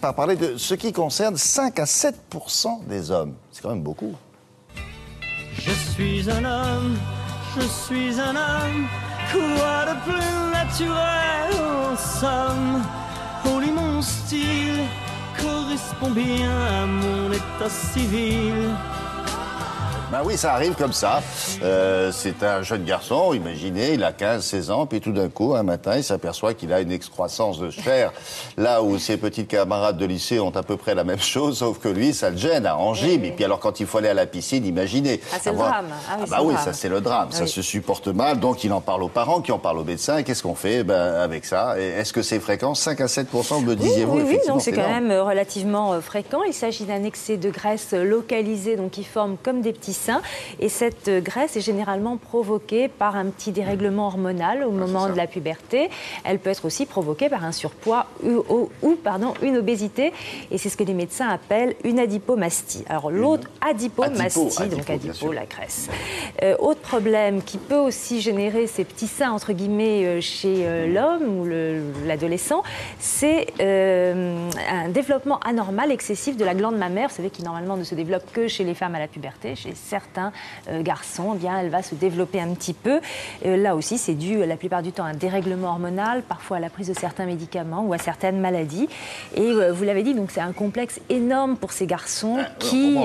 par parler de ce qui concerne 5 à 7% des hommes. C'est quand même beaucoup. Je suis un homme, quoi de plus naturel en somme. Oh, lui, mon style correspond bien à mon état civil. Ben oui, ça arrive comme ça. C'est un jeune garçon, imaginez, il a 15-16 ans, puis tout d'un coup, un matin, il s'aperçoit qu'il a une excroissance de chair. Là où ses petits camarades de lycée ont à peu près la même chose, sauf que lui, ça le gêne, en gym. Et puis alors, quand il faut aller à la piscine, imaginez. Ah, c'est le drame. Oui, ça c'est le drame. Ça se supporte mal, donc il en parle aux parents, qui en parlent aux médecins. Qu'est-ce qu'on fait avec ça? Est-ce que c'est fréquent? 5 à 7%, me disiez-vous? Oui, donc c'est quand même relativement fréquent. Il s'agit d'un excès de graisse localisé, donc qui forme comme des petits seins. Et cette graisse est généralement provoquée par un petit dérèglement hormonal au moment de la puberté. Elle peut être aussi provoquée par un surpoids ou une obésité. Et c'est ce que les médecins appellent une adipomastie. Alors l'autre, adipomastie, donc adipo, la graisse. Autre problème qui peut aussi générer ces petits seins, entre guillemets, chez l'homme ou l'adolescent, c'est un développement anormal, excessif de la glande mammaire. Vous savez qui normalement ne se développe que chez les femmes à la puberté. Chez certains garçons, eh bien, elle va se développer un petit peu. Là aussi, c'est dû la plupart du temps à un dérèglement hormonal, parfois à la prise de certains médicaments ou à certaines maladies. Et vous l'avez dit, donc c'est un complexe énorme pour ces garçons qui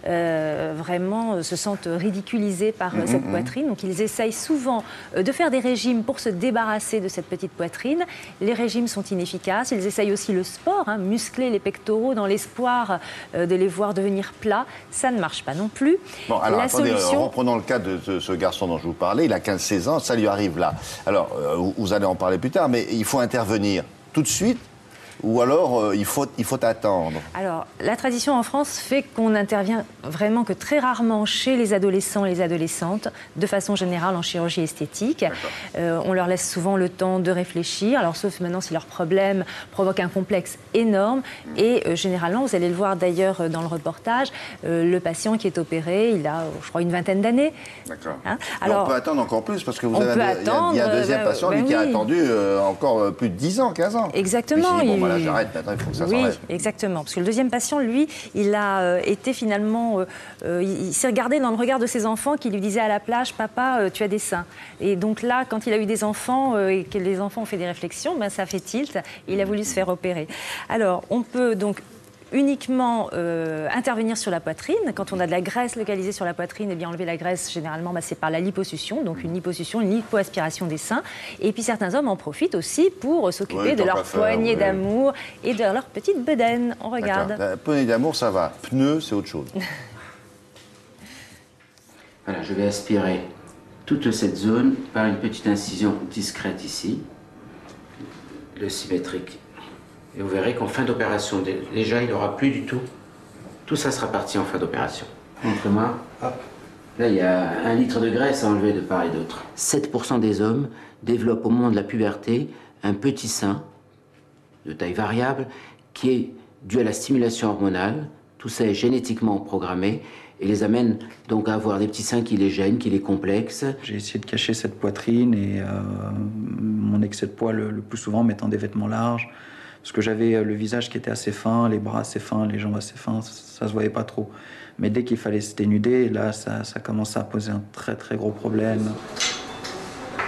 vraiment se sentent ridiculisés par cette poitrine. Donc ils essayent souvent de faire des régimes pour se débarrasser de cette petite poitrine. Les régimes sont inefficaces. Ils essayent aussi le sport, muscler les pectoraux dans l'espoir de les voir devenir plats. Ça ne marche pas non plus. Bon, alors la attendez, solution... reprenons le cas de ce garçon dont je vous parlais. Il a 15-16 ans, ça lui arrive là. Alors, vous allez en parler plus tard, mais il faut intervenir tout de suite. Ou alors, il faut attendre? Alors, la tradition en France fait qu'on intervient vraiment que très rarement chez les adolescents et les adolescentes, de façon générale en chirurgie esthétique. On leur laisse souvent le temps de réfléchir, alors sauf maintenant si leur problème provoque un complexe énorme. Et généralement, vous allez le voir d'ailleurs dans le reportage, le patient qui est opéré, il a, je crois, une vingtaine d'années. D'accord. Alors, on peut attendre encore plus, parce que vous avez il y a un deuxième patient, lui, qui a attendu encore plus de 10 ans, 15 ans. Exactement. Là, j'arrête, maintenant, il faut que ça s'enlève. Oui, exactement. Parce que le deuxième patient, lui, il a été finalement... il s'est regardé dans le regard de ses enfants qui lui disaient à la plage, « Papa, tu as des seins ». Et donc là, quand il a eu des enfants et que les enfants ont fait des réflexions, ben, ça fait tilt. Il a voulu se faire opérer. Alors, on peut donc uniquement intervenir sur la poitrine. Quand on a de la graisse localisée sur la poitrine, eh bien enlever la graisse, généralement, c'est par la liposuction, donc une liposuction, une lipoaspiration des seins. Et puis certains hommes en profitent aussi pour s'occuper de leur poignée d'amour et de leur petite bedaine. On regarde. La poignée d'amour, ça va. Pneu, c'est autre chose. Voilà, je vais aspirer toute cette zone par une petite incision discrète ici, le symétrique. Et vous verrez qu'en fin d'opération, déjà, il n'y aura plus du tout. Tout ça sera parti en fin d'opération. Montre-moi. Là, il y a 1 litre de graisse à enlever de part et d'autre. 7% des hommes développent au moment de la puberté un petit sein de taille variable qui est dû à la stimulation hormonale. Tout ça est génétiquement programmé et les amène donc à avoir des petits seins qui les gênent, qui les complexent. J'ai essayé de cacher cette poitrine et mon excès de poids le plus souvent mettant des vêtements larges. Parce que j'avais le visage qui était assez fin, les bras assez fins, les jambes assez fins, ça se voyait pas trop. Mais dès qu'il fallait se dénuder, là, ça commençait à poser un très très gros problème.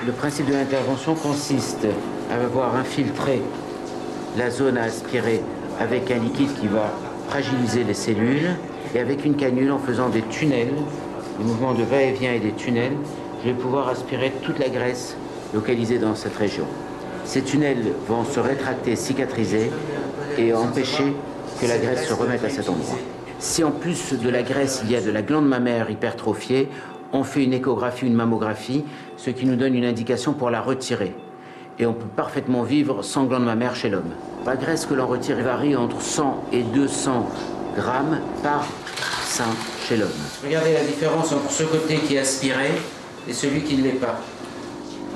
Le principe de l'intervention consiste à avoir infiltré la zone à aspirer avec un liquide qui va fragiliser les cellules et avec une canule en faisant des tunnels, des mouvements de va-et-vient et des tunnels, je vais pouvoir aspirer toute la graisse localisée dans cette région. Ces tunnels vont se rétracter, cicatriser et empêcher que la graisse se remette à cet endroit. Si en plus de la graisse, il y a de la glande mammaire hypertrophiée, on fait une échographie, une mammographie, ce qui nous donne une indication pour la retirer. Et on peut parfaitement vivre sans glande mammaire chez l'homme. La graisse que l'on retire varie entre 100 et 200 grammes par sein chez l'homme. Regardez la différence entre ce côté qui est aspiré et celui qui ne l'est pas.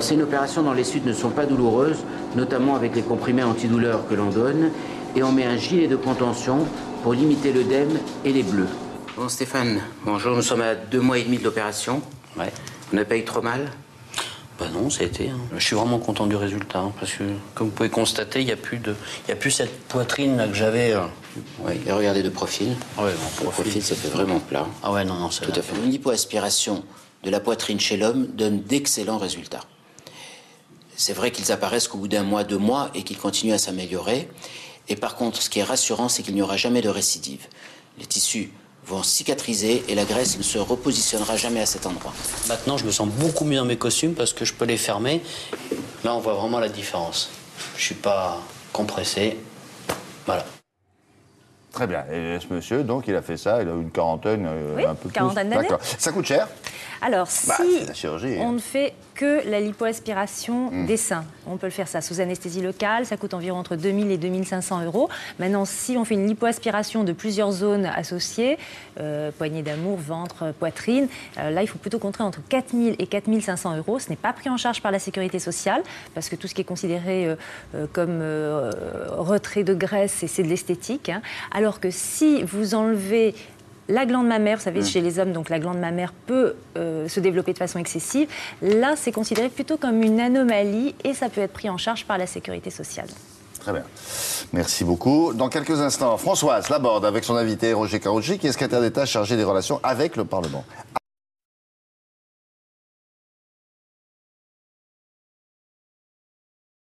C'est une opération dont les suites ne sont pas douloureuses, notamment avec les comprimés antidouleurs que l'on donne, et on met un gilet de contention pour limiter l'œdème et les bleus. Bon Stéphane, bonjour, nous sommes à 2 mois et demi de l'opération. Ouais. Vous n'avez pas eu trop mal? Bah non, ça a été. Je suis vraiment content du résultat, parce que, comme vous pouvez constater, il n'y a plus cette poitrine là que j'avais. Oui, et regardez de profil. Ouais, le profil, ça fait vraiment plat. Ah ouais, non, c'est tout à fait. Une lipoaspiration de la poitrine chez l'homme donne d'excellents résultats. C'est vrai qu'ils apparaissent qu'au bout d'un mois, 2 mois, et qu'ils continuent à s'améliorer. Et par contre, ce qui est rassurant, c'est qu'il n'y aura jamais de récidive. Les tissus vont cicatriser et la graisse ne se repositionnera jamais à cet endroit. Maintenant, je me sens beaucoup mieux dans mes costumes parce que je peux les fermer. Là, on voit vraiment la différence. Je suis pas compressé. Voilà. Très bien. Et ce monsieur, donc, il a fait ça, il a une quarantaine, oui, un peu quarantaine plus. d'années. D'accord. Ça coûte cher? Alors, si c'est la chirurgie, on ne fait que la lipoaspiration des seins, on peut le faire ça sous anesthésie locale, ça coûte environ entre 2000 et 2500 euros. Maintenant, si on fait une lipoaspiration de plusieurs zones associées, poignée d'amour, ventre, poitrine, là, il faut plutôt compter entre 4000 et 4500 euros. Ce n'est pas pris en charge par la sécurité sociale, parce que tout ce qui est considéré comme retrait de graisse, c'est de l'esthétique. Hein. Alors que si vous enlevez la glande mammaire, vous savez, chez les hommes, donc la glande mammaire peut se développer de façon excessive. Là, c'est considéré plutôt comme une anomalie et ça peut être pris en charge par la sécurité sociale. Très bien. Merci beaucoup. Dans quelques instants, Françoise Laborde avec son invité Roger Carucci, qui est secrétaire d'État chargé des relations avec le Parlement.